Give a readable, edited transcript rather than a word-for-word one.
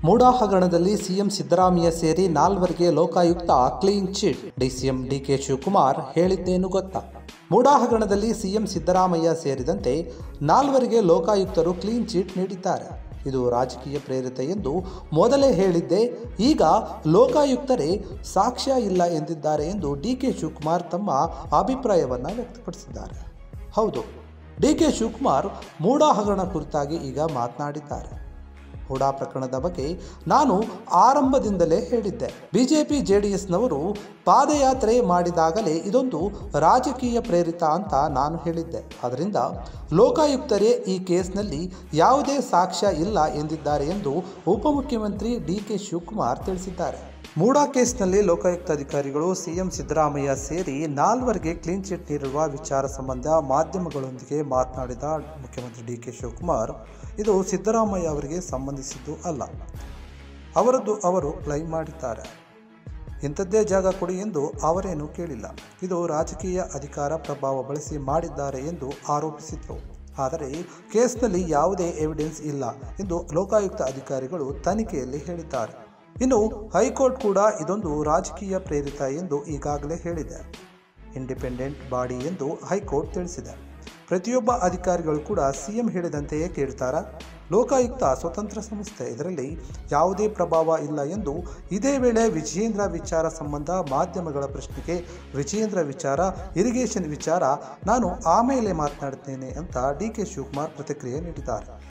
ಮೂಡಾ ಹಗರಣದಲ್ಲಿ ಸಿಎಂ ಸಿದ್ದರಾಮಯ್ಯ ಸೇರಿ ನಾಲ್ವರಿಗೆ Lokayukta clean chit. DCM DK Shivakumar ಹೇಳಿದ್ದೇನು ಗೊತ್ತಾ? ಮೂಡಾ ಹಗರಣದಲ್ಲಿ ಸಿಎಂ ಸಿದ್ದರಾಮಯ್ಯ ಸೇರಿದಂತೆ ನಾಲ್ವರಿಗೆ ಲೋಕಾಯುಕ್ತರು ಕ್ಲೀನ್ ಚಿಟ್ ನೀಡಿದ್ದಾರೆ. ಇದು ರಾಜಕೀಯ ಪ್ರೇರಿತ ಎಂದು ಮೊದಲೇ ಹೇಳಿದ್ದೆ. ಈಗ ಲೋಕಾಯುಕ್ತರೇ ಸಾಕ್ಷ್ಯ ಇಲ್ಲ ಎಂದಿದ್ದಾರೆ ಎಂದು ಡಿಕೆ ಶಿವಕುಮಾರ್ ತಮ್ಮ ಅಭಿಪ್ರಾಯವನ್ನು ವ್ಯಕ್ತಪಡಿಸಿದ್ದಾರೆ. ಹೌದು, ಡಿಕೆ ಶಿವಕುಮಾರ್ ಮೂಡಾ ಹಗರಣ ಕುರಿತಾಗಿ ಈಗ ಮಾತನಾಡಿದ್ದಾರೆ. ಮೂಡಾ ಪ್ರಕರಣದ ಬಗ್ಗೆ ನಾನು ಆರಂಭದಿಂದಲೇ ಹೇಳಿದ್ದೆ. ಬಿಜೆಪಿ ಜೆಡಿಎಸ್ನವರು ಪಾದಯಾತ್ರೆ ಮಾಡಿದಾಗಲೇ ಇದೊಂದು ರಾಜಕೀಯ ಪ್ರೇರಿತ ಅಂತ ನಾನು ಹೇಳಿದ್ದೆ. ಆದ್ದರಿಂದ ಲೋಕಾಯುಕ್ತರೇ ಈ ಕೇಸ್ನಲ್ಲಿ ಯಾವುದೇ ಸಾಕ್ಷ್ಯ ಇಲ್ಲ ಎಂದಿದ್ದಾರೆ ಎಂದು ಉಪಮುಖ್ಯಮಂತ್ರಿ ಡಿಕೆ ಶಿವಕುಮಾರ್ ತಿಳಿಸಿದ್ದಾರೆ. ಮೂಡಾ ಕೇಸ್ನಲ್ಲಿ ಲೋಕಾಯುಕ್ತ ಅಧಿಕಾರಿಗಳು ಸಿಎಂ ಸಿದ್ದರಾಮಯ್ಯ ಸೇರಿ ನಾಲ್ವರಿಗೆ ಕ್ಲೀನ್ ಚಿಟ್ ನೀಡಿರುವ ವಿಚಾರ ಸಂಬಂಧ ಮಾಧ್ಯಮಗಳೊಂದಿಗೆ ಮಾತನಾಡಿದ ಮುಖ್ಯಮಂತ್ರಿ ಡಿಕೆ ಶಿವಕುಮಾರ್, ಇದು ಸಿದ್ದರಾಮಯ್ಯ ಅವರಿಗೆ ಸಂಬಂಧಿಸಿದ್ದು ಅಲ್ಲ, ಅವರದ್ದು ಅವರು ಕ್ಲೈಮ್ ಮಾಡಿದ್ದಾರೆ. ಇಂಥದ್ದೇ ಜಾಗ ಕೊಡಿ ಎಂದು ಅವರೇನು ಕೇಳಿಲ್ಲ. ಇದು ರಾಜಕೀಯ ಅಧಿಕಾರ ಪ್ರಭಾವ ಬಳಸಿ ಮಾಡಿದ್ದಾರೆ ಎಂದು ಆರೋಪಿಸಿದರು. ಆದರೆ ಕೇಸ್ನಲ್ಲಿ ಯಾವುದೇ ಎವಿಡೆನ್ಸ್ ಇಲ್ಲ ಎಂದು ಲೋಕಾಯುಕ್ತ ಅಧಿಕಾರಿಗಳು ತನಿಖೆಯಲ್ಲಿ ಹೇಳಿದ್ದಾರೆ. ಇನ್ನು ಹೈಕೋರ್ಟ್ ಕೂಡ ಇದೊಂದು ರಾಜಕೀಯ ಪ್ರೇರಿತ ಎಂದು ಈಗಾಗಲೇ ಹೇಳಿದೆ. ಇಂಡಿಪೆಂಡೆಂಟ್ ಬಾಡಿ ಎಂದು ಹೈಕೋರ್ಟ್ ತಿಳಿಸಿದೆ. ಪ್ರತಿಯೊಬ್ಬ ಅಧಿಕಾರಿಗಳು ಕೂಡ ಸಿಎಂ ಹೇಳಿದಂತೆಯೇ ಕೇಳ್ತಾರಾ? ಲೋಕಾಯುಕ್ತ ಸ್ವತಂತ್ರ ಸಂಸ್ಥೆ, ಇದರಲ್ಲಿ ಯಾವುದೇ ಪ್ರಭಾವ ಇಲ್ಲ ಎಂದು ಇದೇ ವೇಳೆ ವಿಜಯೇಂದ್ರ ವಿಚಾರ ಸಂಬಂಧ ಮಾಧ್ಯಮಗಳ ಪ್ರಶ್ನೆಗೆ ವಿಜಯೇಂದ್ರ ವಿಚಾರ, ಇರಿಗೇಷನ್ ವಿಚಾರ ನಾನು ಆಮೇಲೆ ಮಾತನಾಡುತ್ತೇನೆ ಅಂತ ಡಿಕೆ ಶಿವಕುಮಾರ್ ಪ್ರತಿಕ್ರಿಯೆ ನೀಡಿದ್ದಾರೆ.